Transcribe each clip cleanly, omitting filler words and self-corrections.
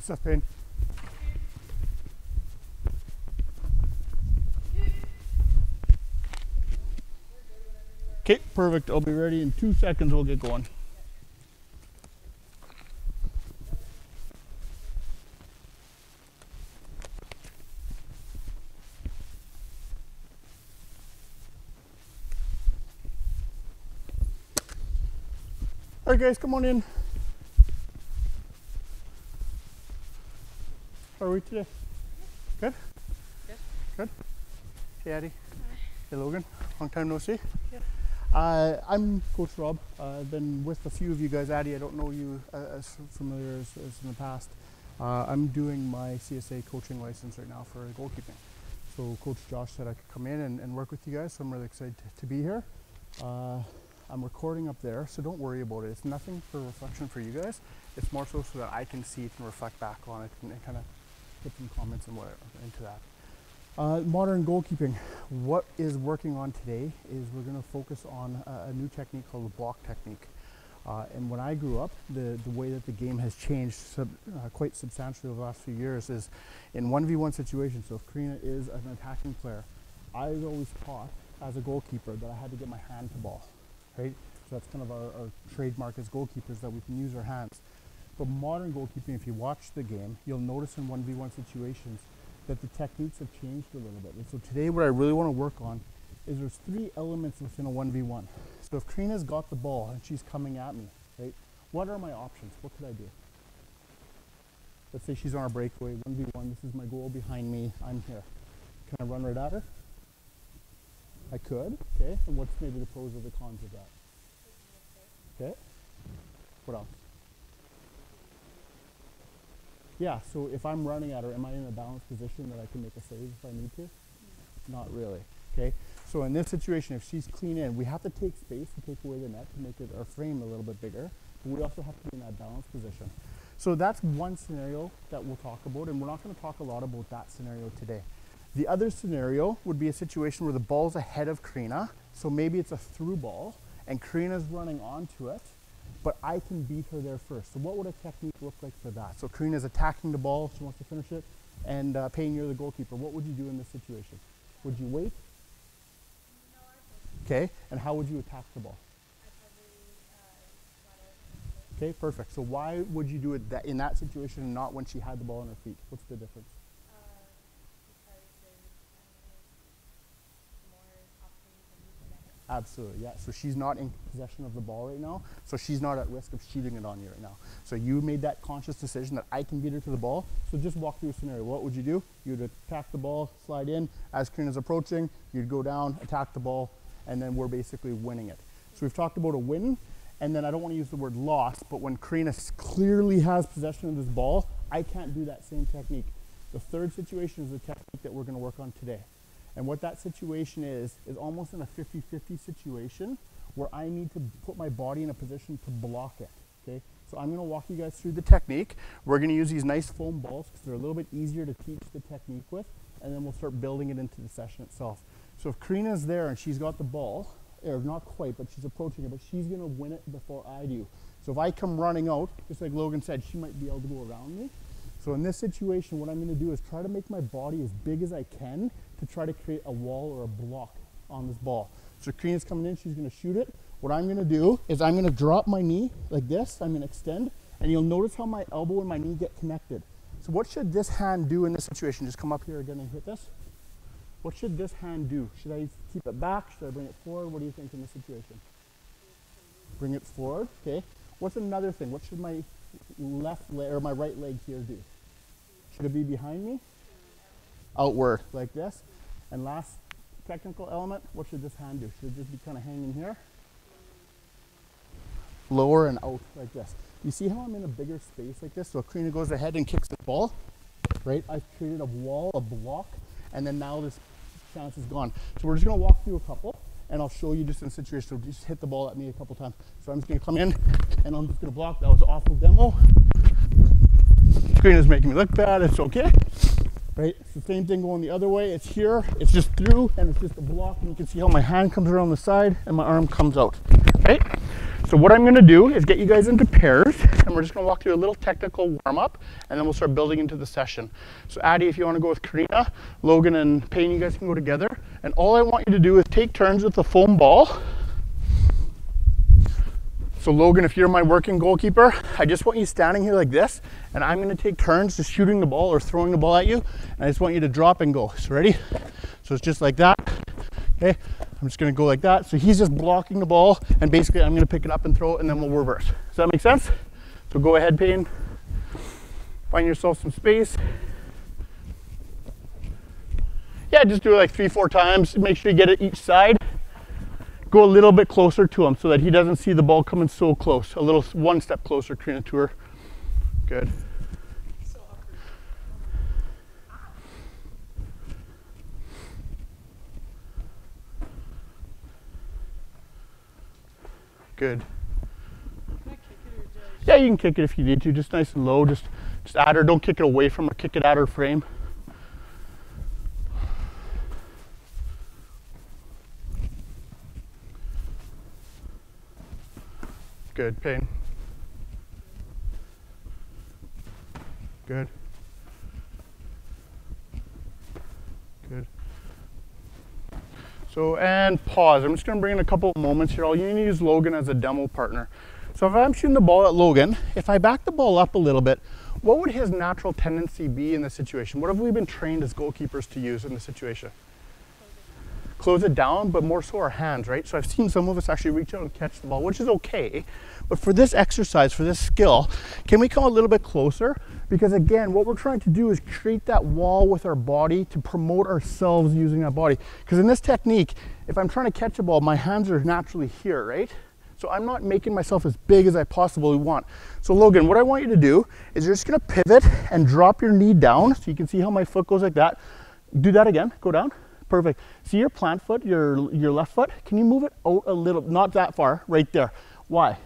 Stuff pain. Okay, perfect. I'll be ready in 2 seconds. We'll get going. All right, guys, come on in. How are we today? Good? Good. Good? Hey, Addie. Hi. Hey, Logan. Long time no see. Yeah. I'm Coach Rob. I've been with a few of you guys. Addie, I don't know you as familiar as in the past. I'm doing my CSA coaching license right now for goalkeeping. So Coach Josh said I could come in and work with you guys, so I'm really excited to be here. I'm recording up there, so don't worry about it. It's nothing for reflection for you guys. It's more so that I can see it and reflect back on it and kind of put some comments and whatever into that. Modern goalkeeping. What is working on today is we're going to focus on a new technique called the block technique. And when I grew up, the way that the game has changed quite substantially over the last few years is in 1v1 situations. So if Karina is an attacking player, I was always taught as a goalkeeper that I had to get my hand to ball, right? So that's kind of our trademark as goalkeepers, that we can use our hands. But modern goalkeeping, if you watch the game, you'll notice in 1v1 situations that the techniques have changed a little bit. And so today what I really want to work on is there's 3 elements within a 1v1. So if Karina's got the ball and she's coming at me, right, what are my options? What could I do? Let's say she's on a breakaway, 1v1, this is my goal behind me, I'm here. Can I run right at her? I could, okay. And what's maybe the pros or the cons of that? Okay. What else? Yeah, so if I'm running at her, am I in a balanced position that I can make a save if I need to? Not really, okay? So in this situation, if she's clean in, we have to take space to take away the net to make our frame a little bit bigger, but we also have to be in that balanced position. So that's one scenario that we'll talk about, and we're not going to talk a lot about that scenario today. The other scenario would be a situation where the ball's ahead of Karina, so maybe it's a through ball, and Karina's running onto it, but I can beat her there first. So what would a technique look like for that? So Karina's attacking the ball, she wants to finish it, and Payne, you're the goalkeeper. What would you do in this situation? Would you wait? No, I okay, and how would you attack the ball? Okay, perfect. So why would you do it in that situation and not when she had the ball on her feet? What's the difference? Absolutely, yeah. So she's not in possession of the ball right now, so she's not at risk of shooting it on you right now. So you made that conscious decision that I can beat her to the ball. So just walk through a scenario. What would you do? You'd attack the ball, slide in. As Karina's approaching, you'd go down, attack the ball, and then we're basically winning it. So we've talked about a win, and then I don't want to use the word loss, but when Karina clearly has possession of this ball, I can't do that same technique. The third situation is the technique that we're going to work on today. And what that situation is almost in a 50-50 situation where I need to put my body in a position to block it, okay? So I'm gonna walk you guys through the technique. We're gonna use these nice foam balls because they're a little bit easier to teach the technique with, and then we'll start building it into the session itself. So if Karina's there and she's got the ball, or not quite, but she's approaching it, but she's gonna win it before I do. So if I come running out, just like Logan said, she might be able to go around me. So in this situation, what I'm gonna do is try to make my body as big as I can to try to create a wall or a block on this ball. So Karina's coming in, she's gonna shoot it. What I'm gonna do is I'm gonna drop my knee like this, I'm gonna extend, and you'll notice how my elbow and my knee get connected. So what should this hand do in this situation? Just come up here again and hit this. What should this hand do? Should I keep it back? Should I bring it forward? What do you think in this situation? Bring it forward, okay. What's another thing? What should my left leg or my right leg here do? Should it be behind me? Outward, like this. And last technical element, what should this hand do? Should it just be kind of hanging here? Lower and out, like this. You see how I'm in a bigger space like this? So if Karina goes ahead and kicks the ball, right? I've created a wall, a block, and then now this chance is gone. So we're just gonna walk through a couple, and I'll show you just in a situation. So just hit the ball at me a couple times. So I'm just gonna come in, and I'm just gonna block. That was an awful demo. Karina's making me look bad, it's okay. Right, it's the same thing going the other way. It's here, it's just through, and it's just a block, and you can see how my hand comes around the side and my arm comes out, right? So what I'm gonna do is get you guys into pairs. I'm and we're just going to walk through a little technical warm-up, and then we'll start building into the session. So Addie, if you want to go with Karina, Logan and Payne, you guys can go together. And all I want you to do is take turns with the foam ball. So Logan, if you're my working goalkeeper, I just want you standing here like this, and I'm going to take turns just shooting the ball or throwing the ball at you, and I just want you to drop and go. So ready? So it's just like that. Okay, I'm just going to go like that. So he's just blocking the ball, and basically I'm going to pick it up and throw it, and then we'll reverse. Does that make sense? So go ahead, Payne. Find yourself some space. Yeah, just do it like 3-4 times. Make sure you get it each side. Go a little bit closer to him so that he doesn't see the ball coming so close. A little, one step closer, Karina, to her. Good. Good. Can I kick it or just? Yeah, you can kick it if you need to. Just nice and low. Just at her. Don't kick it away from her. Kick it at her frame. Good, Payne. Good. Good. So, and pause. I'm just going to bring in a couple of moments here. I'll use Logan as a demo partner. So if I'm shooting the ball at Logan, if I back the ball up a little bit, what would his natural tendency be in this situation? What have we been trained as goalkeepers to use in this situation? Close it down, but more so our hands, right? So I've seen some of us actually reach out and catch the ball, which is okay. But for this exercise, for this skill, can we come a little bit closer? Because again, what we're trying to do is create that wall with our body to promote ourselves using that body. Because in this technique, if I'm trying to catch a ball, my hands are naturally here, right? So I'm not making myself as big as I possibly want. So Logan, what I want you to do is you're just gonna pivot and drop your knee down. So you can see how my foot goes like that. Do that again, go down. Perfect. See your plant foot, your left foot? Can you move it out a little, not that far, right there. Why?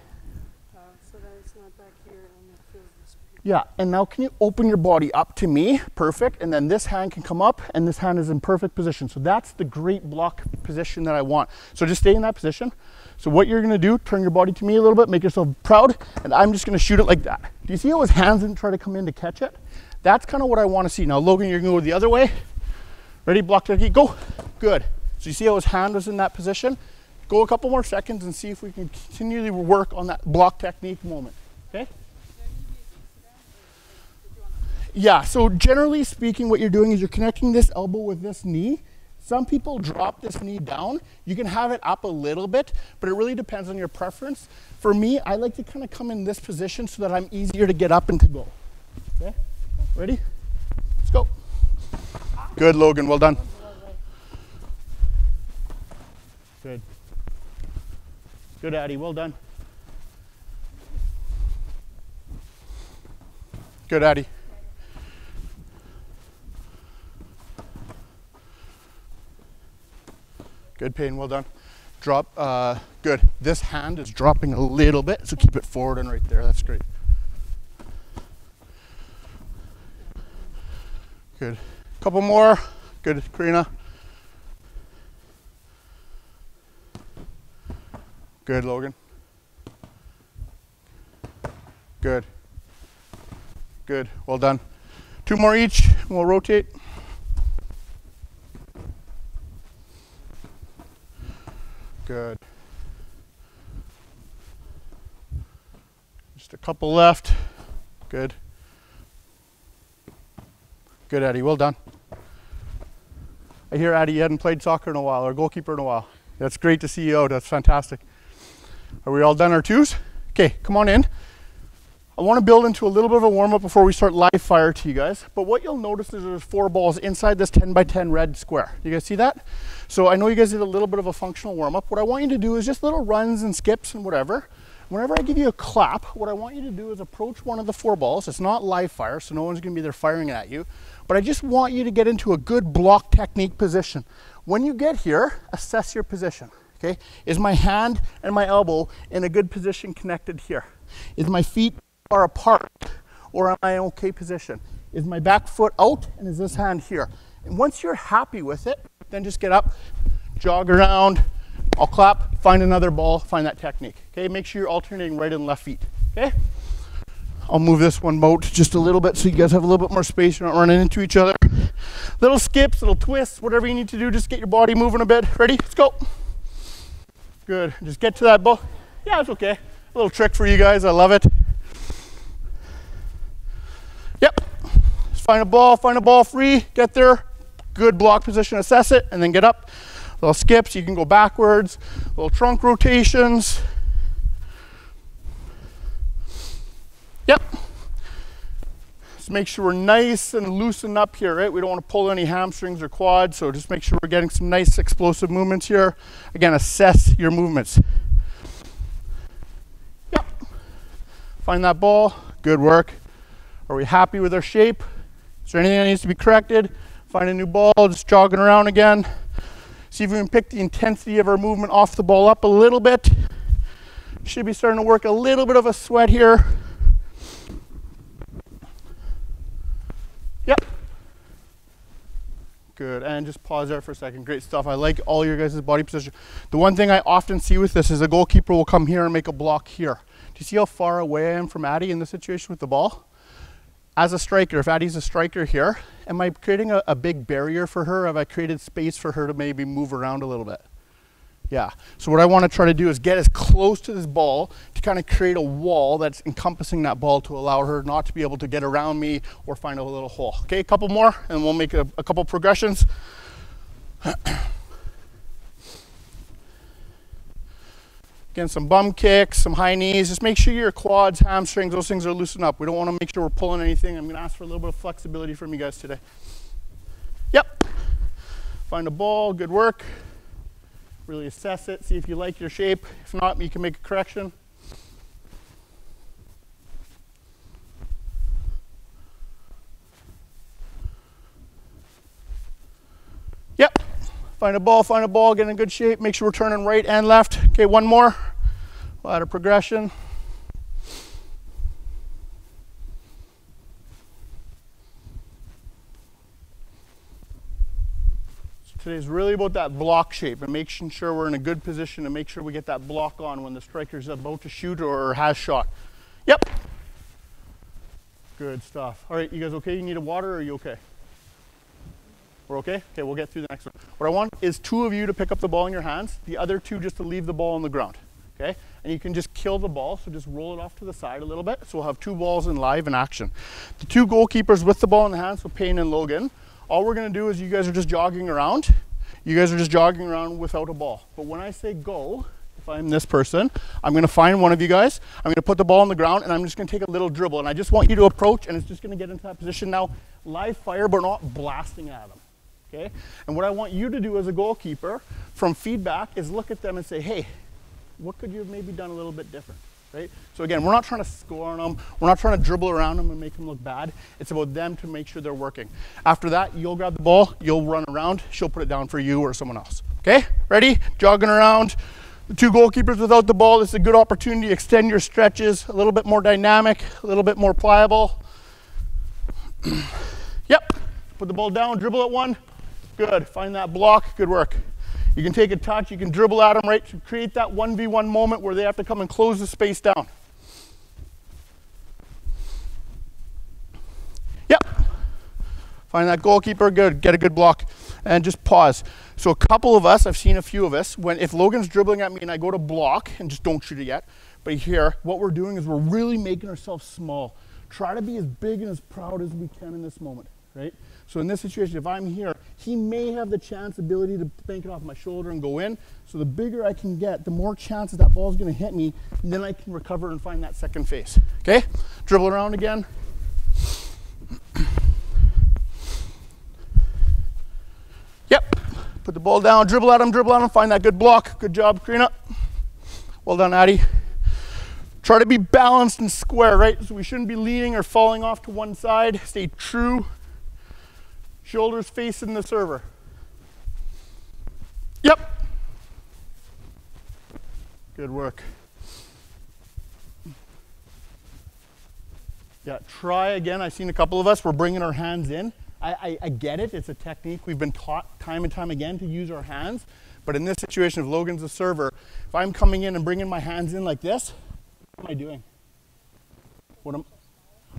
So that it's not back here and it feels this way. Yeah, and now can you open your body up to me? Perfect. And then this hand can come up and this hand is in perfect position. So that's the great block position that I want. So just stay in that position. So what you're gonna do, turn your body to me a little bit, make yourself proud, and I'm just gonna shoot it like that. Do you see how his hands didn't try to come in to catch it? That's kind of what I wanna see. Now Logan, you're gonna go the other way. Ready, block technique, go. Good. So you see how his hand was in that position? Go a couple more seconds and see if we can continually work on that block technique moment, okay? Yeah, so generally speaking, what you're doing is you're connecting this elbow with this knee. Some people drop this knee down. You can have it up a little bit, but it really depends on your preference. For me, I like to kind of come in this position so that I'm easier to get up and to go. Okay, ready? Let's go. Good, Logan, well done. Good. Good, Addie, well done. Good, Addie. Good, Payne, well done. Drop, good. This hand is dropping a little bit, so keep it forward and right there, that's great. Good. Couple more. Good, Karina. Good, Logan. Good. Good, well done. 2 more each, and we'll rotate. Good. Just a couple left. Good. Good, Eddie, well done. I hear, Addie, you hadn't played soccer in a while, or goalkeeper in a while. That's great to see you out. That's fantastic. Are we all done our twos? Okay, come on in. I want to build into a little bit of a warm-up before we start live fire to you guys. But what you'll notice is there's 4 balls inside this 10 by 10 red square. You guys see that? So I know you guys did a little bit of a functional warm-up. What I want you to do is just little runs and skips and whatever. Whenever I give you a clap, what I want you to do is approach one of the 4 balls. It's not live fire, so no one's going to be there firing at you. But I just want you to get into a good block technique position. When you get here, assess your position, okay? Is my hand and my elbow in a good position connected here? Is my feet far apart, or am I in okay position? Is my back foot out, and is this hand here? And once you're happy with it, then just get up, jog around, I'll clap, find another ball, find that technique, okay? Make sure you're alternating right and left feet, okay? I'll move this one out just a little bit so you guys have a little bit more space. You're not running into each other. Little skips, little twists, whatever you need to do, just get your body moving a bit. Ready? Let's go. Good. Just get to that ball. Yeah, it's okay. A little trick for you guys. I love it. Yep. Just find a ball free, get there. Good block position, assess it, and then get up. Little skips, you can go backwards. Little trunk rotations. Yep. Just make sure we're nice and loosened up here, right? We don't want to pull any hamstrings or quads, so just make sure we're getting some nice explosive movements here. Again, assess your movements. Yep. Find that ball. Good work. Are we happy with our shape? Is there anything that needs to be corrected? Find a new ball, just jogging around again. See if we can pick the intensity of our movement off the ball up a little bit. Should be starting to work a little bit of a sweat here. Yep. Good, and just pause there for a second. Great stuff. I like all your guys' body position. The one thing I often see with this is a goalkeeper will come here and make a block here. Do you see how far away I am from Addie in this situation with the ball? As a striker, if Addie's a striker here, am I creating a big barrier for her? Have I created space for her to maybe move around a little bit? Yeah, so what I want to try to do is get as close to this ball to kind of create a wall that's encompassing that ball to allow her not to be able to get around me or find a little hole. Okay, a couple more and we'll make a couple progressions. Again, some bum kicks, some high knees. Just make sure your quads, hamstrings, those things are loosened up. We don't want to make sure we're pulling anything. I'm going to ask for a little bit of flexibility from you guys today. Yep. Find a ball, good work. Really assess it, see if you like your shape. If not, you can make a correction. Yep. Find a ball, get in good shape. Make sure we're turning right and left. Okay, one more. We'll add a progression. Today's really about that block shape and making sure we're in a good position to make sure we get that block on when the striker's about to shoot or has shot. Yep. Good stuff. All right, you guys okay? You need a water or are you okay? We're okay? Okay, we'll get through the next one. What I want is 2 of you to pick up the ball in your hands, the other 2 just to leave the ball on the ground, okay? And you can just kill the ball, so just roll it off to the side a little bit. So we'll have 2 balls in live in action. The 2 goalkeepers with the ball in the hands, so Payne and Logan, all we're gonna do is you guys are just jogging around. You guys are just jogging around without a ball. But when I say go, if I'm this person, I'm gonna find one of you guys, I'm gonna put the ball on the ground and I'm just gonna take a little dribble. And I just want you to approach and it's just gonna get into that position now, live fire, but not blasting at them, okay? And what I want you to do as a goalkeeper from feedback is look at them and say, hey, what could you have maybe done a little bit different? Right? So again, we're not trying to score on them. We're not trying to dribble around them and make them look bad. It's about them to make sure they're working. After that, you'll grab the ball, you'll run around, she'll put it down for you or someone else. Okay? Ready? Jogging around. The 2 goalkeepers without the ball, this is a good opportunity to extend your stretches, a little bit more dynamic, a little bit more pliable. Yep. Put the ball down, dribble at 1. Good. Find that block. Good work. You can take a touch, you can dribble at them, right, to create that 1v1 moment where they have to come and close the space down. Yep. Find that goalkeeper, good, get a good block, and just pause. So a couple of us, I've seen a few of us, if Logan's dribbling at me and I go to block, and just don't shoot it yet, but here, what we're doing is we're really making ourselves small. Try to be as big and as proud as we can in this moment, right? So in this situation, if I'm here, he may have the ability to bank it off my shoulder and go in. So the bigger I can get, the more chances that ball's gonna hit me, and then I can recover and find that second face, okay? Dribble around again. Yep, put the ball down, dribble at him, find that good block. Good job, Karina. Well done, Addie. Try to be balanced and square, right? So we shouldn't be leaning or falling off to one side. Stay true. Shoulders facing the server. Yep. Good work. Yeah, try again. I've seen a couple of us, we're bringing our hands in. I get it, it's a technique. We've been taught time and time again to use our hands. But in this situation, if Logan's the server, if I'm coming in and bringing my hands in like this, what am I doing?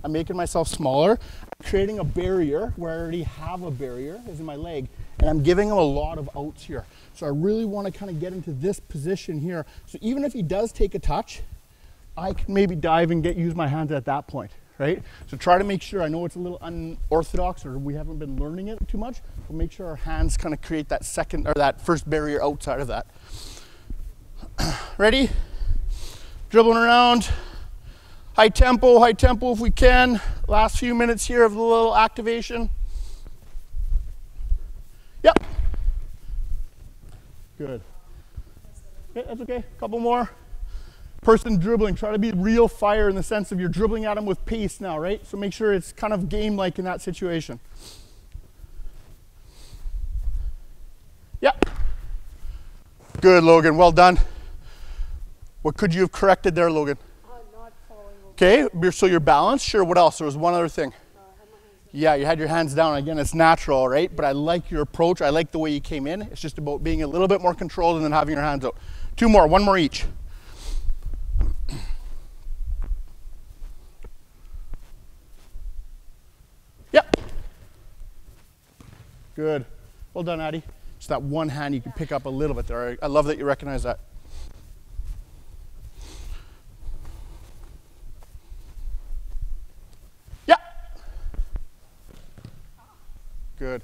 I'm making myself smaller. I'm creating a barrier where I already have a barrier, is in my leg, and I'm giving him a lot of outs here. So I really want to kind of get into this position here. So even if he does take a touch, I can maybe dive and use my hands at that point, right? So try to make sure, I know it's a little unorthodox or we haven't been learning it too much, but make sure our hands kind of create that second or that first barrier outside of that. Ready? Dribbling around. High tempo if we can. Last few minutes here of the little activation. Yep. Good. Okay, that's okay. Couple more. Person dribbling, try to be real fire in the sense of you're dribbling at him with pace now, right? So make sure it's kind of game-like in that situation. Yep. Good, Logan. Well done. What could you have corrected there, Logan? Not falling over. Okay, so your balance. Sure, what else? There was one other thing. Yeah, you had your hands down. Again, it's natural, right? But I like your approach. I like the way you came in. It's just about being a little bit more controlled and then having your hands out. Two more, one more each. Yep. Good. Well done, Addie. Just that one hand you can pick up a little bit there. I love that you recognize that. Good.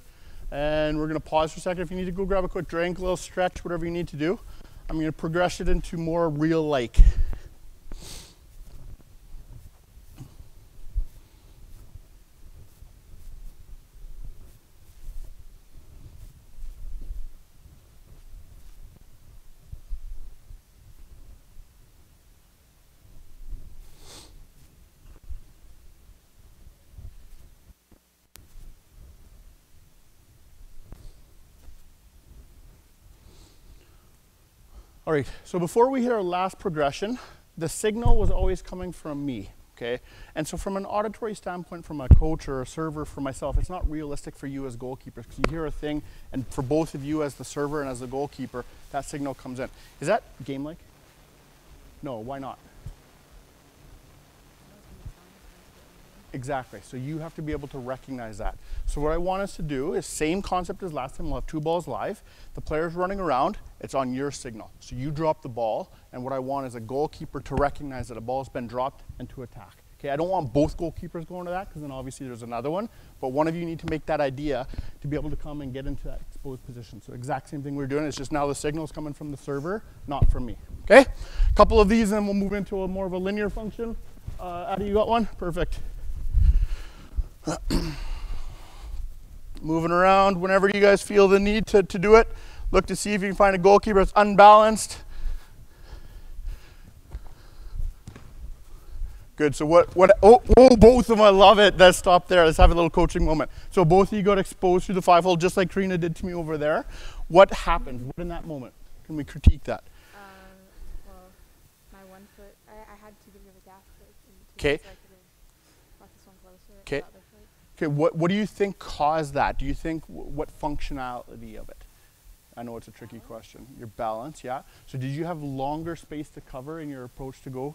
And we're going to pause for a second. If you need to go grab a quick drink, a little stretch, whatever you need to do. I'm going to progress it into more real-like. All right, so before we hit our last progression, the signal was always coming from me, okay? And so from an auditory standpoint, from a coach or a server for myself, it's not realistic for you as goalkeepers because you hear a thing, and for both of you as the server and as the goalkeeper, that signal comes in. Is that game-like? No, why not? Exactly, so you have to be able to recognize that. So what I want us to do is same concept as last time. We'll have two balls live. The player's running around, it's on your signal. So you drop the ball, and what I want is a goalkeeper to recognize that a ball's been dropped and to attack. Okay, I don't want both goalkeepers going to that because then obviously there's another one, but one of you need to make that idea to be able to come and get into that exposed position. So exact same thing we're doing, it's just now the signal's coming from the server, not from me, okay? A couple of these and then we'll move into a more of a linear function. Addie, you got one? Perfect. Moving around whenever you guys feel the need to do it. Look to see if you can find a goalkeeper that's unbalanced. Good, so oh, both of them, I love it. Let's stop there, let's have a little coaching moment. So both of you got exposed through the 5-hole just like Karina did to me over there. What happened? What in that moment? Can we critique that? Well, my 1 foot, I had to give you a gap. Okay. So I could have brought this one closer. Okay. Okay, what do you think caused that? Do you think, what functionality of it? I know it's a tricky question. Your balance, yeah. So did you have longer space to cover in your approach to go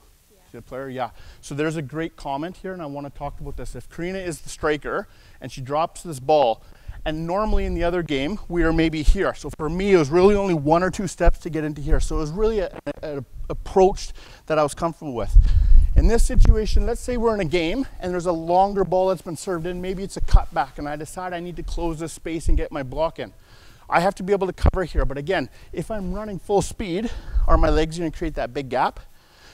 to the player? Yeah. So there's a great comment here, and I want to talk about this. If Karina is the striker, and she drops this ball, and normally in the other game, we are maybe here. So for me, it was really only 1 or 2 steps to get into here. So it was really an approach that I was comfortable with. In this situation, let's say we're in a game and there's a longer ball that's been served in, maybe it's a cutback and I decide I need to close this space and get my block in. I have to be able to cover here, but again, if I'm running full speed, are my legs going to create that big gap?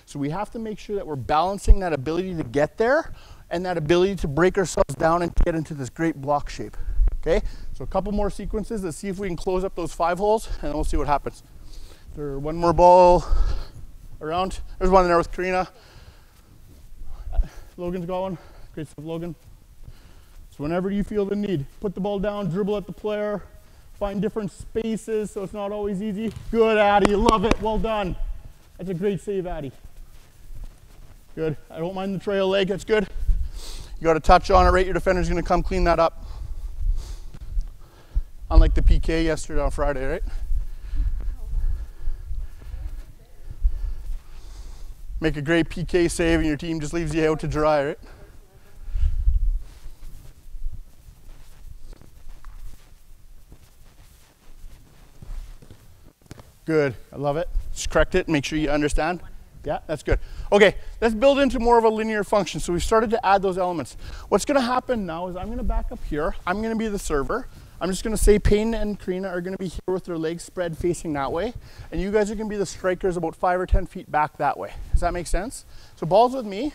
So we have to make sure that we're balancing that ability to get there and that ability to break ourselves down and get into this great block shape. Okay, so a couple more sequences, let's see if we can close up those 5 holes and then we'll see what happens. There's one more ball around, there's one in there with Karina. Logan's got one. Great stuff, Logan. So whenever you feel the need, put the ball down, dribble at the player, find different spaces so it's not always easy. Good, Addie, love it, well done. That's a great save, Addie. Good, I don't mind the trail leg, that's good. You got to touch on it, right? Your defender's going to come clean that up. Unlike the PK yesterday on Friday, right? Make a great PK save and your team just leaves you out to dry, right? Good, I love it. Just correct it, make sure you understand. Yeah, that's good. Okay, let's build into more of a linear function. So we've started to add those elements. What's gonna happen now is I'm gonna back up here. I'm gonna be the server. I'm just gonna say Payne and Karina are gonna be here with their legs spread facing that way. And you guys are gonna be the strikers about 5 or 10 feet back that way. Does that make sense? So ball's with me.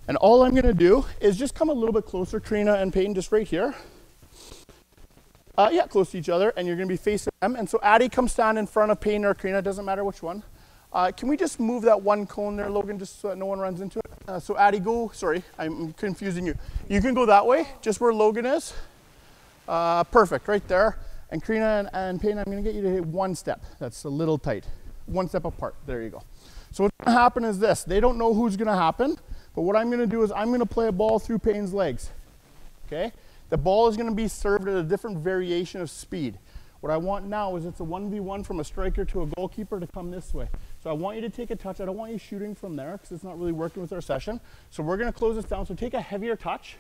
And all I'm gonna do is just come a little bit closer, Karina and Payne, just right here. Yeah, close to each other, and you're gonna be facing them. And so Addie, come stand in front of Payne or Karina, doesn't matter which one. Can we just move that one cone there, Logan, just so that no one runs into it? So Addie, go, sorry, I'm confusing you. You can go that way, just where Logan is. Perfect, right there. And Karina and Payne, I'm gonna get you to hit one step. That's a little tight. One step apart, there you go. So what's gonna happen is this. They don't know who's gonna happen, but what I'm gonna do is I'm gonna play a ball through Payne's legs, okay? The ball is gonna be served at a different variation of speed. What I want now is it's a 1v1 from a striker to a goalkeeper to come this way. So I want you to take a touch. I don't want you shooting from there because it's not really working with our session. So we're gonna close this down. So take a heavier touch.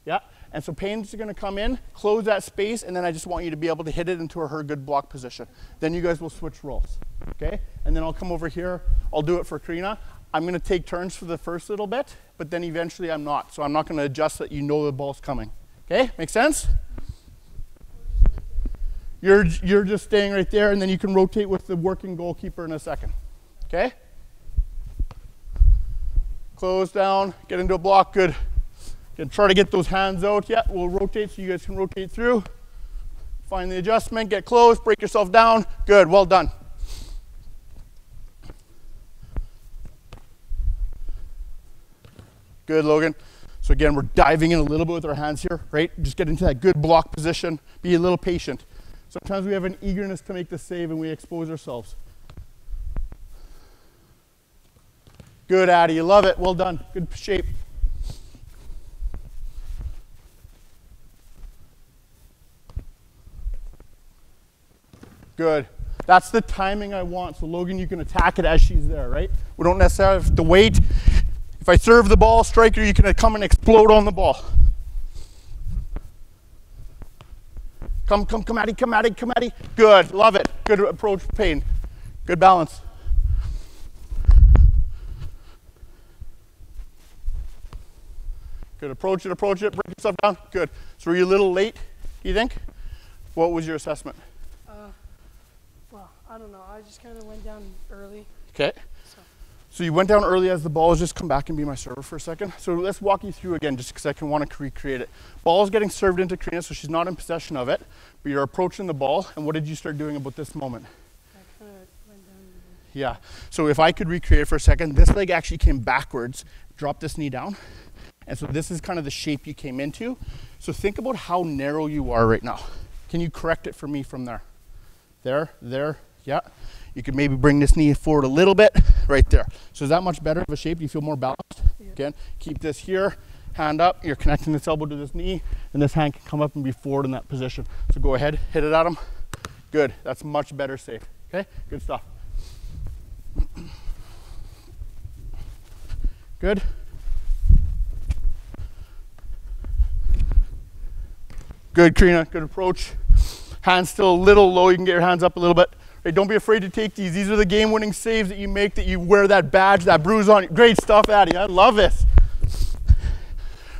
Yeah, and so Payne's gonna come in, close that space, and then I just want you to be able to hit it into her good block position. Then you guys will switch roles, okay? And then I'll come over here. I'll do it for Karina. I'm gonna take turns for the first little bit, but then eventually I'm not. So I'm not gonna adjust that you know the ball's coming. Okay, make sense? You're just staying right there, and then you can rotate with the working goalkeeper in a second. Okay? Close down, get into a block, good. Again, try to get those hands out. Yeah, we'll rotate so you guys can rotate through. Find the adjustment, get close, break yourself down. Good, well done. Good, Logan. So again, we're diving in a little bit with our hands here, right? Just get into that good block position. Be a little patient. Sometimes we have an eagerness to make the save and we expose ourselves. Good, Addie, you love it. Well done, good shape. Good. That's the timing I want. So Logan, you can attack it as she's there, right? We don't necessarily have to wait. If I serve the ball, striker, you can come and explode on the ball. Come, Addie, come, Addie, come, Addie. Good, love it. Good approach, Payne. Good balance. Good, approach it, break yourself down. Good. So were you a little late, you think? What was your assessment? Well, I don't know. I just kind of went down early. Okay. So you went down early as the ball has just come back and be my server for a second. So let's walk you through again just because I can want to recreate it. Ball is getting served into Karina, so she's not in possession of it, but you're approaching the ball. And what did you start doing about this moment? I kind of went down. Yeah. So if I could recreate it for a second, this leg actually came backwards, drop this knee down. And so this is kind of the shape you came into. So think about how narrow you are right now. Can you correct it for me from there? There, yeah. You could maybe bring this knee forward a little bit, right there. So is that much better of a shape? Do you feel more balanced? Yeah. Again, keep this here, hand up, you're connecting this elbow to this knee, and this hand can come up and be forward in that position. So go ahead, hit it at him. Good, that's much better safe, okay? Good stuff. Good. Good, Karina, good approach. Hands still a little low, you can get your hands up a little bit. Right, don't be afraid to take these. These are the game-winning saves that you make, that you wear that badge, that bruise on. Great stuff, Addie. I love this.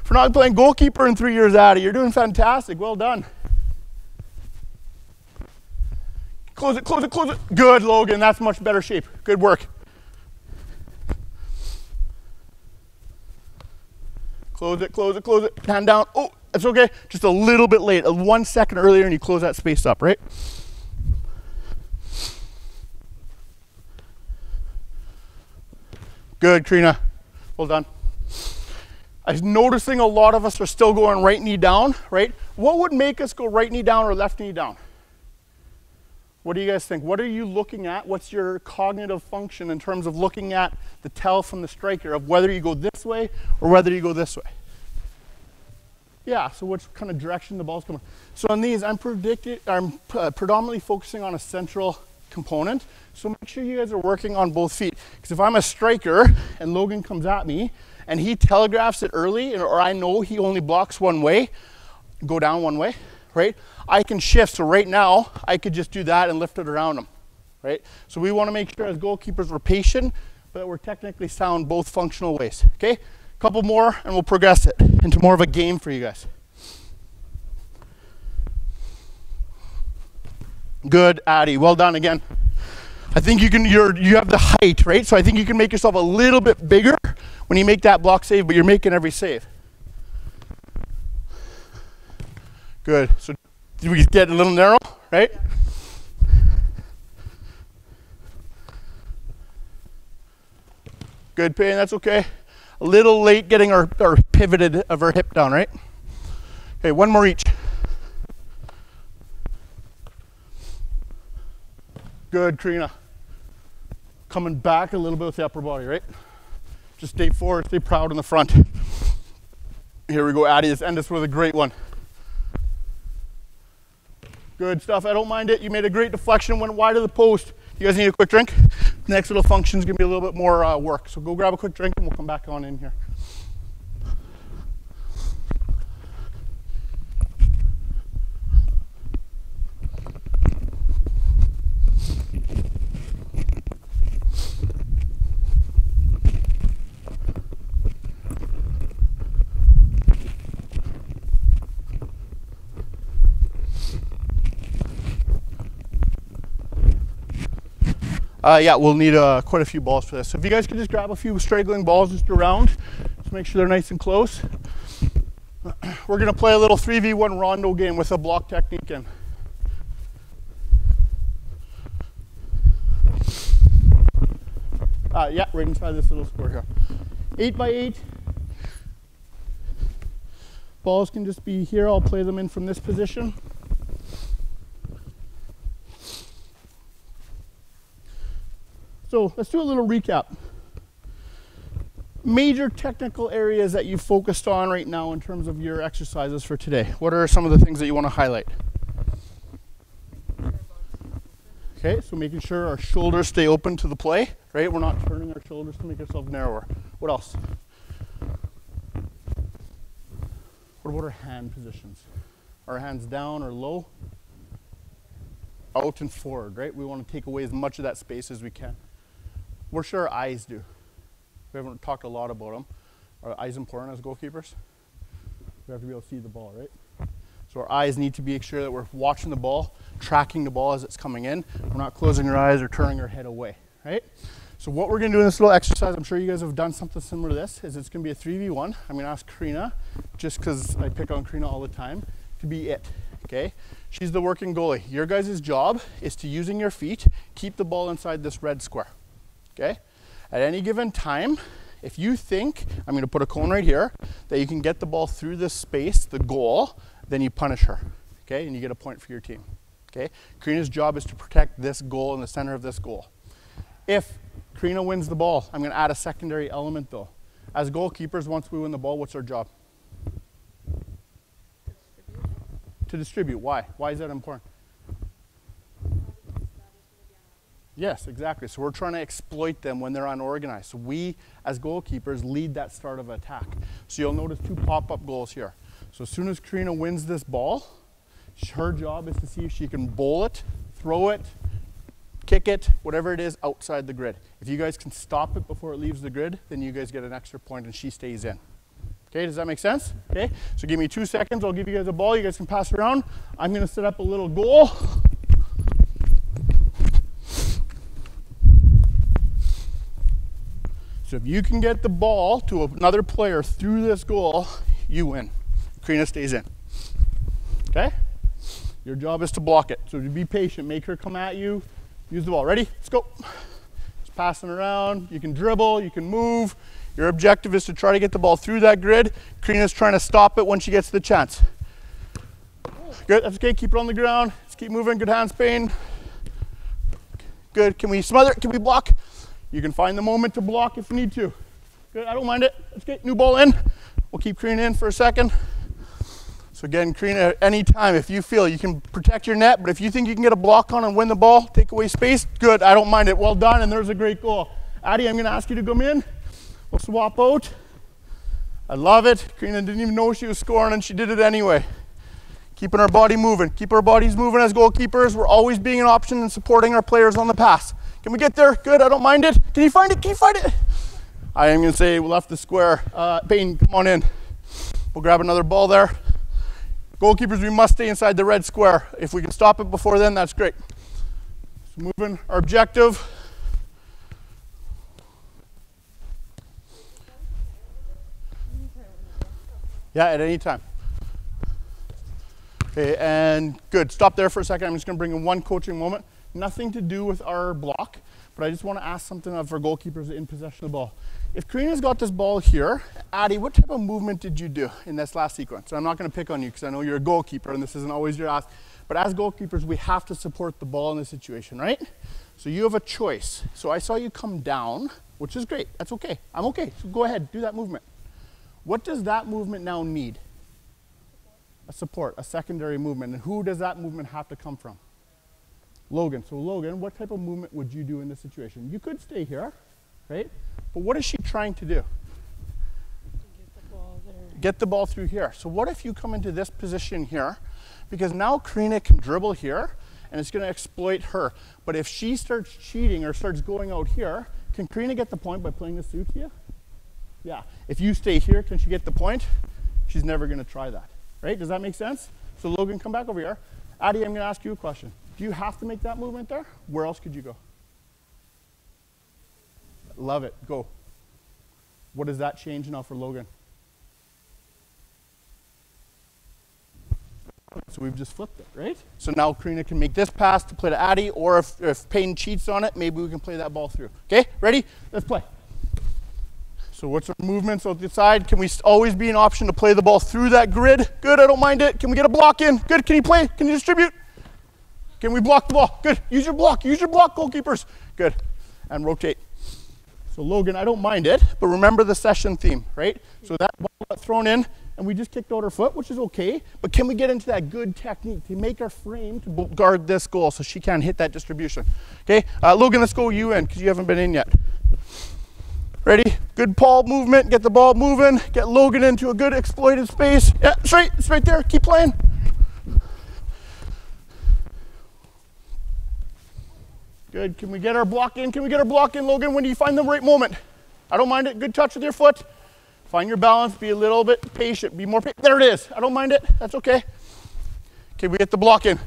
For not playing goalkeeper in 3 years, Addie, you're doing fantastic. Well done. Close it, close it, close it. Good, Logan. That's much better shape. Good work. Close it, close it, close it. Hand down. Oh, that's okay. Just a little bit late. 1 second earlier and you close that space up, right? Good, Karina. Well done. I'm noticing a lot of us are still going right knee down, right? What would make us go right knee down or left knee down? What do you guys think? What are you looking at? What's your cognitive function in terms of looking at the tell from the striker of whether you go this way or whether you go this way? Yeah, so which kind of direction the ball's coming. So on these, I'm predominantly focusing on a central component. So make sure you guys are working on both feet. Because if I'm a striker and Logan comes at me and he telegraphs it early, or I know he only blocks one way, go down one way, right? I can shift. So right now, I could just do that and lift it around him. right? So we want to make sure as goalkeepers we're patient, but that we're technically sound both functional ways, okay? Couple more and we'll progress it into more of a game for you guys. Good, Addie, well done again. I think you have the height, right? So I think you can make yourself a little bit bigger when you make that block save, but you're making every save. Good, so did we get a little narrow, right? Good, Payne, that's okay. A little late getting our pivoted of our hip down, right? Okay, one more each. Good, Karina. Coming back a little bit with the upper body, right? Just stay forward, stay proud in the front. Here we go, Addie, let's end this with a great one. Good stuff, I don't mind it. You made a great deflection, went wide of the post. You guys need a quick drink? Next little function is gonna be a little bit more work. So go grab a quick drink and we'll come back on in here. Yeah, we'll need quite a few balls for this. So if you guys could just grab a few straggling balls just around, just make sure they're nice and close. We're gonna play a little 3v1 Rondo game with a block technique in. Yeah, right inside this little square here. 8 by 8. Balls can just be here. I'll play them in from this position. So let's do a little recap. Major technical areas that you focused on right now in terms of your exercises for today. What are some of the things that you want to highlight? Okay, so making sure our shoulders stay open to the play, right? We're not turning our shoulders to make ourselves narrower. What else? What about our hand positions? Our hands down or low? Out and forward, right? We want to take away as much of that space as we can. What should our eyes do? We haven't talked a lot about them. Are eyes important as goalkeepers? We have to be able to see the ball, right? So our eyes need to be sure that we're watching the ball, tracking the ball as it's coming in. We're not closing our eyes or turning our head away, right? So what we're gonna do in this little exercise, I'm sure you guys have done something similar to this, is it's gonna be a 3v1. I'm gonna ask Karina, just because I pick on Karina all the time, to be it, okay? She's the working goalie. Your guys' job is to, using your feet, keep the ball inside this red square. Okay? At any given time, if you think, I'm going to put a cone right here, that you can get the ball through this space, the goal, then you punish her. Okay? And you get a point for your team. Okay? Karina's job is to protect this goal in the center of this goal. If Karina wins the ball, I'm going to add a secondary element though. As goalkeepers, once we win the ball, what's our job? To distribute. Why? Why is that important? Yes, exactly. So we're trying to exploit them when they're unorganized. So we, as goalkeepers, lead that start of attack. So you'll notice 2 pop-up goals here. So as soon as Karina wins this ball, her job is to see if she can bowl it, throw it, kick it, whatever it is, outside the grid. If you guys can stop it before it leaves the grid, then you guys get an extra point and she stays in. Okay, does that make sense? Okay, so give me 2 seconds. I'll give you guys a ball. You guys can pass it around. I'm going to set up a little goal. So if you can get the ball to another player through this goal, you win. Karina stays in. Okay? Your job is to block it. So be patient. Make her come at you. Use the ball. Ready? Let's go. Just passing around. You can dribble. You can move. Your objective is to try to get the ball through that grid. Karina's trying to stop it when she gets the chance. Good. That's okay. Keep it on the ground. Let's keep moving. Good hands, Payne. Good. Can we smother it? Can we block? You can find the moment to block if you need to. Good, I don't mind it. Let's get new ball in. We'll keep Karina in for a second. So again, Karina, anytime if you feel you can protect your net, but if you think you can get a block on and win the ball, take away space, good, I don't mind it. Well done, and there's a great goal. Addie, I'm gonna ask you to come in. We'll swap out. I love it. Karina didn't even know she was scoring and she did it anyway. Keeping our body moving. Keep our bodies moving as goalkeepers. We're always being an option and supporting our players on the pass. Can we get there? Good, I don't mind it. Can you find it? Can you find it? I am going to say we left the square. Payne, come on in. We'll grab another ball there. Goalkeepers, we must stay inside the red square. If we can stop it before then, that's great. So moving our objective. Yeah, at any time. Okay, and good. Stop there for a second. I'm just going to bring in one coaching moment. Nothing to do with our block, but I just want to ask something of our goalkeepers in possession of the ball. If Karina's got this ball here, Addie, what type of movement did you do in this last sequence? And I'm not going to pick on you because I know you're a goalkeeper and this isn't always your ask. But as goalkeepers, we have to support the ball in this situation, right? So you have a choice. So I saw you come down, which is great. That's okay. I'm okay. So go ahead, do that movement. What does that movement now need? A support, a secondary movement. And who does that movement have to come from? Logan. So Logan, what type of movement would you do in this situation? You could stay here, right? But what is she trying to do? Get the ball there. Get the ball through here. So what if you come into this position here? Because now Karina can dribble here and it's going to exploit her. But if she starts cheating or starts going out here, can Karina get the point by playing this through to you? Yeah. If you stay here, can she get the point? She's never going to try that. Right? Does that make sense? So Logan, come back over here. Addie, I'm going to ask you a question. Do you have to make that movement there? Where else could you go? Love it. Go. What does that change now for Logan? So we've just flipped it, right? So now Karina can make this pass to play to Addie, or if Payne cheats on it, maybe we can play that ball through. Okay? Ready? Let's play. So what's our movements out the side? Can we always be an option to play the ball through that grid? Good, I don't mind it. Can we get a block in? Good, can you play? Can you distribute? Can we block the ball? Good, use your block, goalkeepers. Good, and rotate. So Logan, I don't mind it, but remember the session theme, right? So that ball got thrown in, and we just kicked out our foot, which is okay, but can we get into that good technique to make our frame to guard this goal so she can't hit that distribution? Okay, Logan, let's go you in, because you haven't been in yet. Ready? Good ball movement, get the ball moving, get Logan into a good exploited space. Yeah, straight, it's right there, keep playing. Good, can we get our block in? Can we get our block in, Logan, when you find the right moment? I don't mind it, good touch with your foot. Find your balance, be a little bit patient, be more patient. There it is, I don't mind it, that's okay. Okay, we get the block in.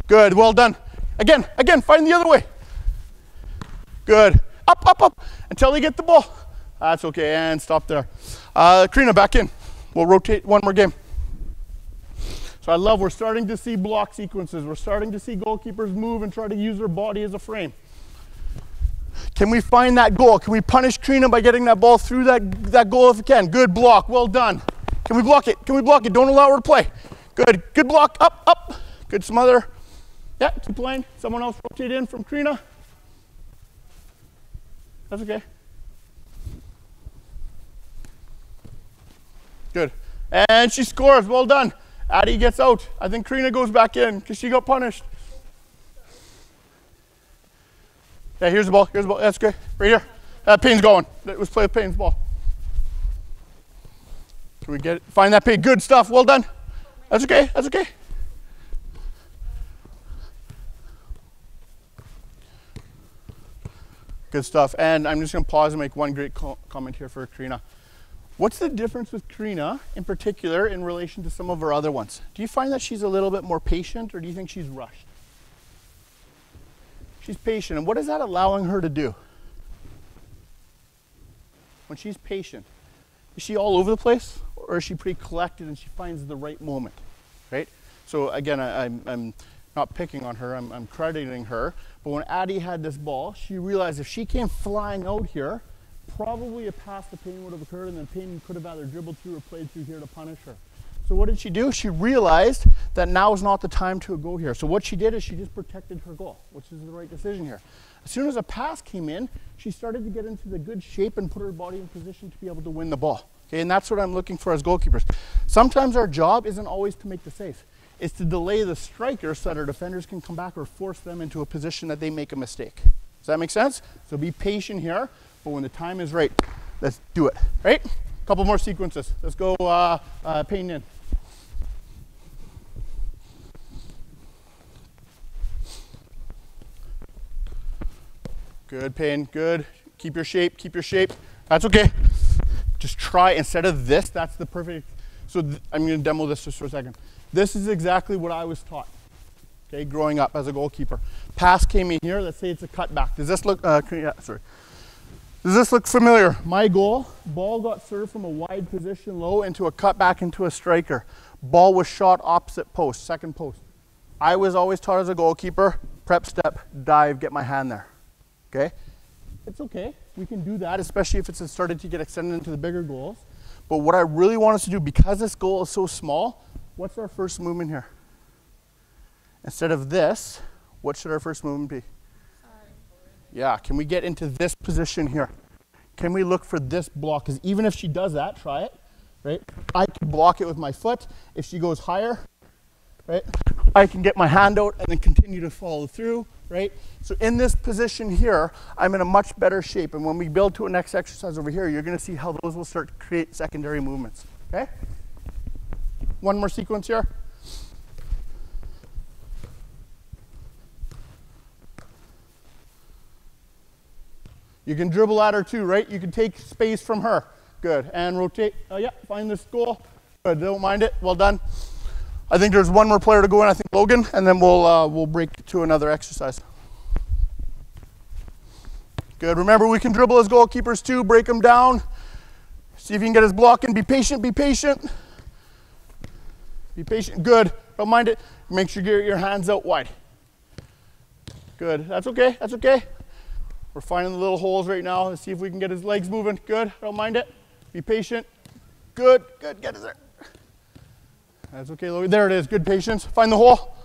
Good, well done. Again, find the other way. Good. Up, until they get the ball. That's okay, and stop there. Karina, back in. We'll rotate one more game. So I love, we're starting to see block sequences. We're starting to see goalkeepers move and try to use their body as a frame. Can we find that goal? Can we punish Karina by getting that ball through that goal if we can? Good block, well done. Can we block it? Can we block it? Don't allow her to play. Good block, up. Good smother. Yeah, keep playing. Someone else rotate in from Karina. That's okay. Good. And she scores. Well done. Addie gets out. I think Karina goes back in because she got punished. Yeah, here's the ball. That's good. Right here. Payne's going. Let's play with Payne's ball. Can we get it? Find that Payne. Good stuff. Well done. That's okay. Good stuff. And I'm just going to pause and make one great comment here for Karina. What's the difference with Karina in particular in relation to some of our other ones? Do you find that she's a little bit more patient, or do you think she's rushed? She's patient. And what is that allowing her to do? When she's patient, is she all over the place, or is she pretty collected and she finds the right moment, right? So again, I'm not picking on her, I'm crediting her. But when Addie had this ball, she realized if she came flying out here, probably a pass to Payne would have occurred, and then Payne could have either dribbled through or played through here to punish her. So what did she do? She realized that now is not the time to go here. So what she did is she just protected her goal, which is the right decision here. As soon as a pass came in, she started to get into the good shape and put her body in position to be able to win the ball. Okay, and that's what I'm looking for as goalkeepers. Sometimes our job isn't always to make the save. It's to delay the striker so that our defenders can come back or force them into a position that they make a mistake. Does that make sense? So be patient here, but when the time is right, let's do it, right? A couple more sequences. Let's go Payne in. Good, Payne, good. Keep your shape, keep your shape. That's okay. Just try, instead of this, that's the perfect, so I'm gonna demo this just for a second. This is exactly what I was taught, okay, growing up as a goalkeeper. Pass came in here, let's say it's a cutback. Does this look, Does this look familiar? My goal, ball got served from a wide position low into a cutback into a striker. Ball was shot opposite post, second post. I was always taught as a goalkeeper, prep step, dive, get my hand there, okay? It's okay, we can do that, especially if it's started to get extended into the bigger goals. But what I really want us to do, because this goal is so small, what's our first movement here? Instead of this, what should our first movement be? Yeah, can we get into this position here? Can we look for this block? Because even if she does that, try it, right? I can block it with my foot. If she goes higher, right? I can get my hand out and then continue to follow through, right? So in this position here, I'm in a much better shape. And when we build to a next exercise over here, you're gonna see how those will start to create secondary movements, okay? One more sequence here. You can dribble at her too, right? You can take space from her. Good, and rotate. Yeah, find this goal. Good, don't mind it, well done. I think there's one more player to go in, I think Logan, and then we'll break to another exercise. Good, remember we can dribble as goalkeepers too, break them down. See if you can get his block in, be patient, be patient. Be patient, good, don't mind it. Make sure you get your hands out wide. Good, that's okay, that's okay. We're finding the little holes right now. Let's see if we can get his legs moving. Good, don't mind it. Be patient. Good, good, get it there. That's okay, Logan. There it is, good patience. Find the hole.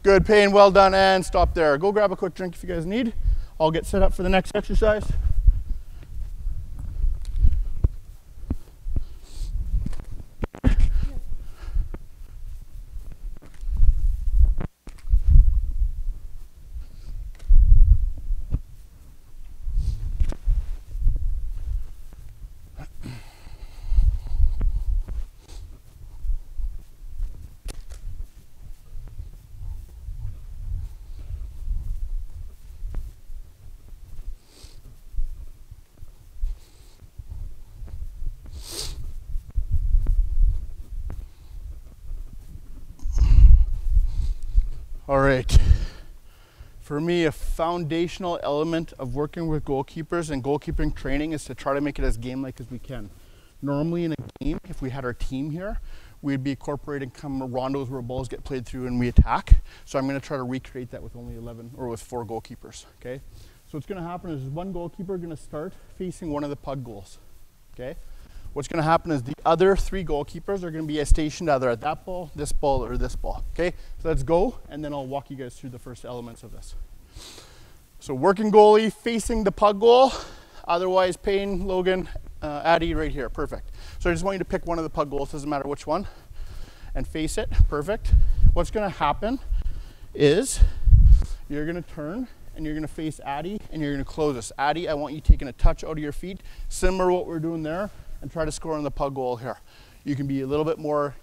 Good, Payne, well done, and stop there. Go grab a quick drink if you guys need. I'll get set up for the next exercise. All right, for me, a foundational element of working with goalkeepers and goalkeeping training is to try to make it as game-like as we can. Normally in a game, if we had our team here, we'd be incorporating rondos where balls get played through and we attack. So I'm gonna try to recreate that with only 11 or with 4 goalkeepers, okay? So what's gonna happen is one goalkeeper gonna start facing one of the pug goals, okay? What's going to happen is the other 3 goalkeepers are going to be stationed either at that ball, this ball, or this ball. Okay, so let's go, and then I'll walk you guys through the first elements of this. So working goalie facing the pug goal, otherwise Payne, Logan, Addie right here, perfect. So I just want you to pick one of the pug goals, doesn't matter which one, and face it, perfect. What's going to happen is you're going to turn, and you're going to face Addie, and you're going to close this. Addie, I want you taking a touch out of your feet, similar to what we're doing there, and try to score on the pug goal here. You can be a little bit more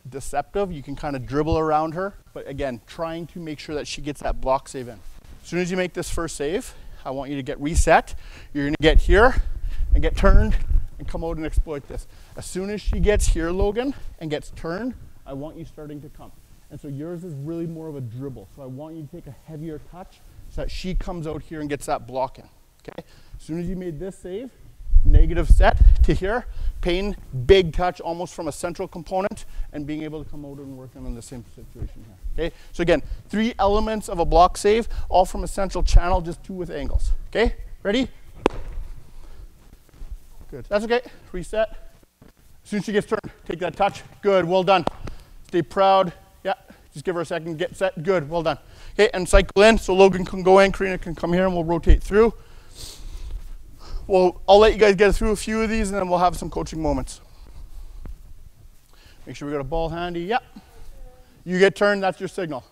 deceptive. You can kind of dribble around her, but again, trying to make sure that she gets that block save in. As soon as you make this first save, I want you to get reset. You're gonna get here and get turned and come out and exploit this. As soon as she gets here, Logan, and gets turned, I want you starting to come. And so yours is really more of a dribble. So I want you to take a heavier touch so that she comes out here and gets that block in, okay? As soon as you made this save, negative set to here, Payne, big touch almost from a central component, and being able to come out and work on the same situation here. Okay, so again, 3 elements of a block save, all from a central channel, just 2 with angles. Okay, ready? Good, that's okay, reset. As soon as she gets turned, take that touch, good, well done. Stay proud, yeah, just give her a second, get set, good, well done. Okay, and cycle in, so Logan can go in, Karina can come here, and we'll rotate through. Well, I'll let you guys get through a few of these and then we'll have some coaching moments. Make sure we got a ball handy. Yep. You get turned, that's your signal.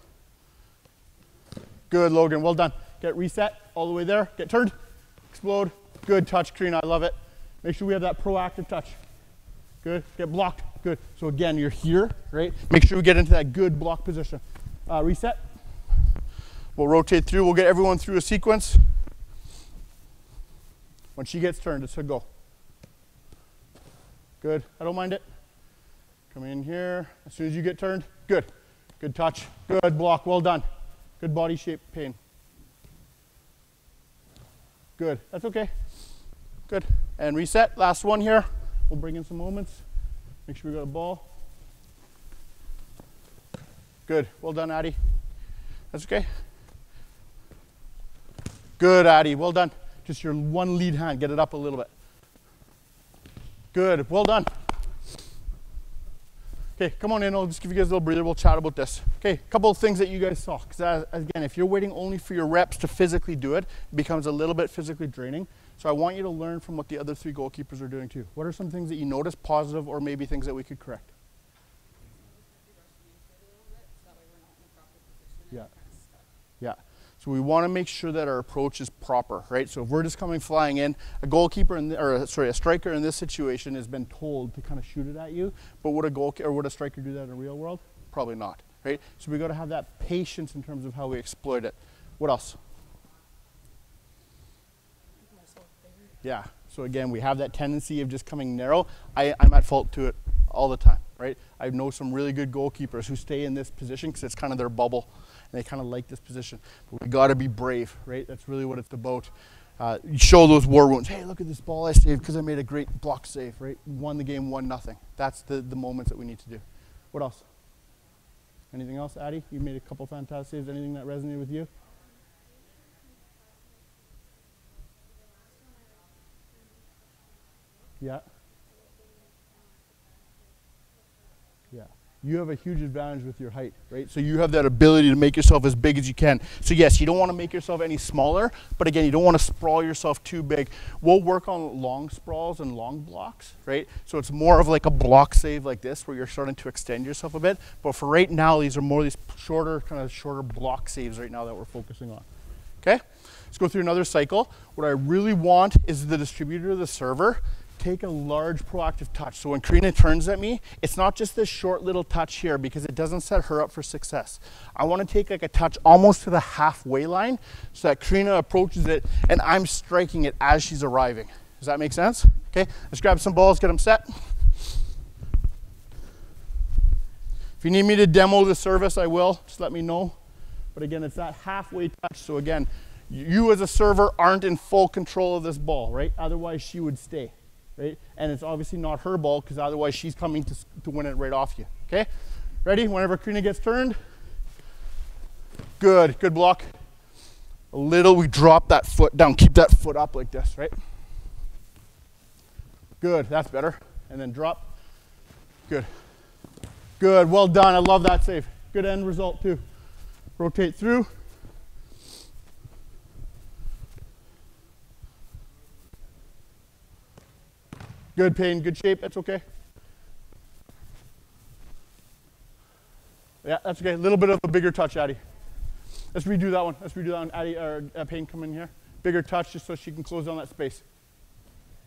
Good, Logan, well done. Get reset all the way there. Get turned, explode. Good touch, Karina, I love it. Make sure we have that proactive touch. Good, get blocked, good. So again, you're here, right? Make sure we get into that good block position. Reset. We'll rotate through, we'll get everyone through a sequence. When she gets turned, it's a go. Good. I don't mind it. Come in here. As soon as you get turned, good. Good touch. Good block. Well done. Good body shape, Payne. Good. That's okay. Good. And reset. Last one here. We'll bring in some moments. Make sure we got a ball. Good. Well done, Addie. That's okay. Good, Addie. Well done. Just your one lead hand. Get it up a little bit. Good. Well done. Okay, come on in. I'll just give you guys a little breather. We'll chat about this. Okay, a couple of things that you guys saw. Because again, if you're waiting only for your reps to physically do it, it becomes a little bit physically draining. So I want you to learn from what the other three goalkeepers are doing too. What are some things that you notice, positive, or maybe things that we could correct? Yeah. Yeah. So we want to make sure that our approach is proper, right? So if we're just flying in, a goalkeeper, a striker in this situation has been told to kind of shoot it at you, but would a striker do that in the real world? Probably not, right? So we got to have that patience in terms of how we exploit it. What else? Yeah. So again, we have that tendency of just coming narrow. I'm at fault to it all the time, right? I know some really good goalkeepers who stay in this position because it's kind of their bubble. And they kind of like this position. But we got to be brave, right? That's really what it's about. You show those war wounds. Hey, look at this ball I saved because I made a great block save, right? Won the game 1-0. That's the moments that we need to do. What else? Anything else, Addie? You made a couple fantastic saves. Anything that resonated with you? Yeah. Yeah. You have a huge advantage with your height, right? So you have that ability to make yourself as big as you can. So yes, you don't want to make yourself any smaller, but again, you don't want to sprawl yourself too big. We'll work on long sprawls and long blocks, right? So it's more of like a block save like this where you're starting to extend yourself a bit. But for right now, these are more these shorter block saves right now that we're focusing on. Okay? Let's go through another cycle. What I really want is the distributor, the server, take a large proactive touch. So when Karina turns at me, it's not just this short little touch here because it doesn't set her up for success. I want to take like a touch almost to the halfway line so that Karina approaches it and I'm striking it as she's arriving. Does that make sense? Okay, let's grab some balls, get them set. If you need me to demo the service, I will. Just let me know. But again, it's that halfway touch. So again, you as a server aren't in full control of this ball, right? Otherwise she would stay. Right? And it's obviously not her ball because otherwise she's coming to win it right off you. Okay? Ready? Whenever Karina gets turned. Good. Good block. A little, we drop that foot down. Keep that foot up like this, right? Good. That's better. And then drop. Good. Good. Well done. I love that save. Good end result too. Rotate through. Good, Payne, good shape, that's okay. Yeah, that's okay. A little bit of a bigger touch, Addie. Let's redo that one. Let's redo that one. Addie, or Payne, come in here. Bigger touch just so she can close down that space.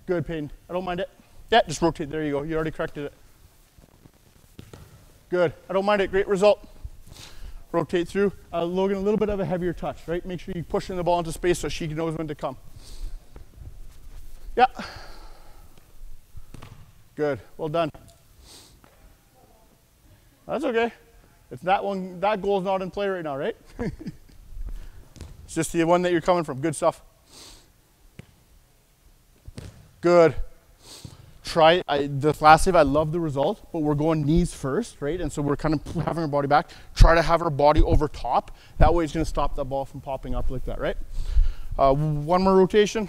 Good, Payne. I don't mind it. Yeah, just rotate. There you go. You already corrected it. Good. I don't mind it. Great result. Rotate through. Logan, a little bit of a heavier touch, right? Make sure you push in the ball into space so she knows when to come. Yeah. Good. Well done. That's okay. It's that one. That goal's not in play right now, right? It's just the one that you're coming from. Good stuff. Good. This last save, I love the result, but we're going knees first, right? And so we're kind of having our body back. Try to have our body over top. That way it's going to stop that ball from popping up like that, right? One more rotation.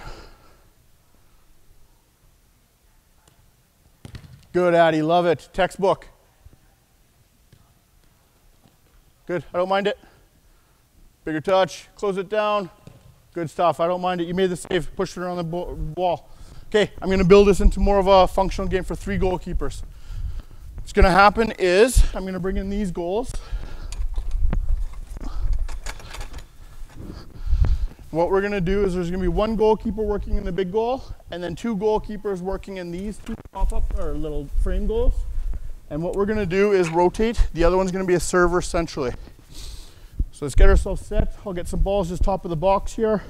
Good, Addie, love it. Textbook. Good, I don't mind it. Bigger touch, close it down. Good stuff, I don't mind it. You made the save, pushed it around the wall. Okay, I'm gonna build this into more of a functional game for 3 goalkeepers. What's gonna happen is, I'm gonna bring in these goals. What we're gonna do is there's gonna be 1 goalkeeper working in the big goal, and then 2 goalkeepers working in these 2 pop-up or little frame goals. And what we're gonna do is rotate. The other one's gonna be a server centrally. So let's get ourselves set. I'll get some balls just top of the box here.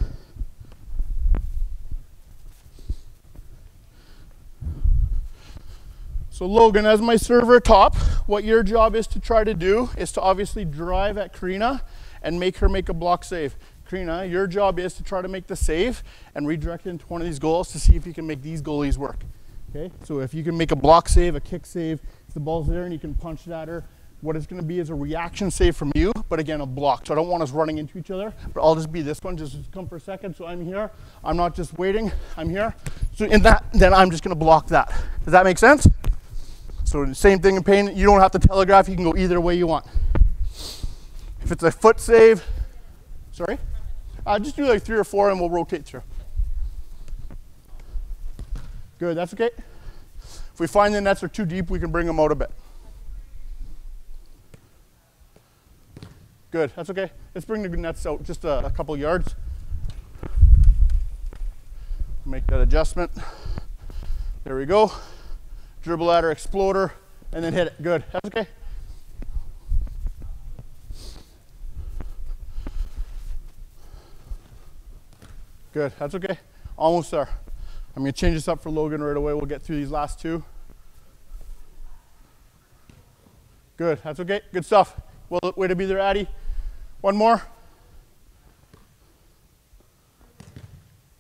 So Logan, as my server top, what your job is to try to do is to obviously drive at Karina and make her make a block save. Karina, your job is to try to make the save and redirect it into one of these goals to see if you can make these goalies work. Okay, so if you can make a block save, a kick save, if the ball's there and you can punch it at her, what it's going to be is a reaction save from you, but again, a block. So I don't want us running into each other, but I'll just be this one, just come for a second. So I'm here, I'm not just waiting, I'm here. So in that, then I'm just going to block that. Does that make sense? So the same thing in pain, you don't have to telegraph, you can go either way you want. If it's a foot save, sorry? Just do like 3 or 4 and we'll rotate through. Good, that's okay. If we find the nets are too deep, we can bring them out a bit. Good, that's okay. Let's bring the nets out just a couple yards. Make that adjustment. There we go. Dribble at her, exploder, and then hit it. Good, that's okay. Good, that's okay. Almost there. I'm gonna change this up for Logan right away. We'll get through these last 2. Good, that's okay. Good stuff. Well, way to be there, Addie. One more.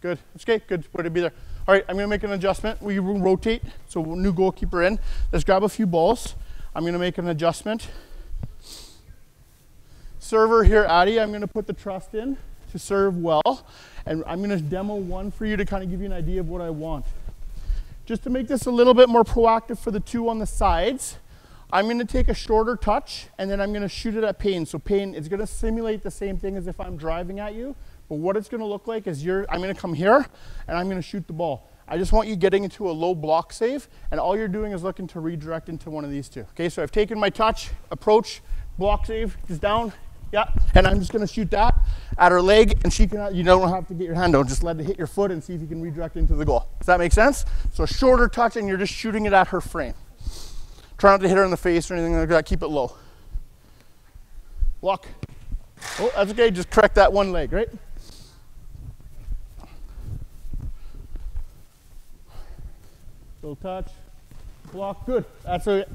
Good, that's okay. Good, way to be there. All right, I'm gonna make an adjustment. We rotate, so new goalkeeper in. Let's grab a few balls. I'm gonna make an adjustment. Server here, Addie, I'm gonna put the trust in to serve well. And I'm gonna demo one for you to kind of give you an idea of what I want. Just to make this a little bit more proactive for the 2 on the sides, I'm gonna take a shorter touch and then I'm gonna shoot it at Payne. So Payne, it's gonna simulate the same thing as if I'm driving at you, but what it's gonna look like is I'm gonna come here and I'm gonna shoot the ball. I just want you getting into a low block save and all you're doing is looking to redirect into one of these 2. Okay, so I've taken my touch, approach, block save, just down, yeah, and I'm just gonna shoot that at her leg and she can, you don't have to get your hand out, just let it hit your foot and see if you can redirect into the goal. Does that make sense? So shorter touch and you're just shooting it at her frame. Try not to hit her in the face or anything like that, keep it low. Block. Oh, that's okay, just correct that one leg, right? Little touch, block, good, that's it.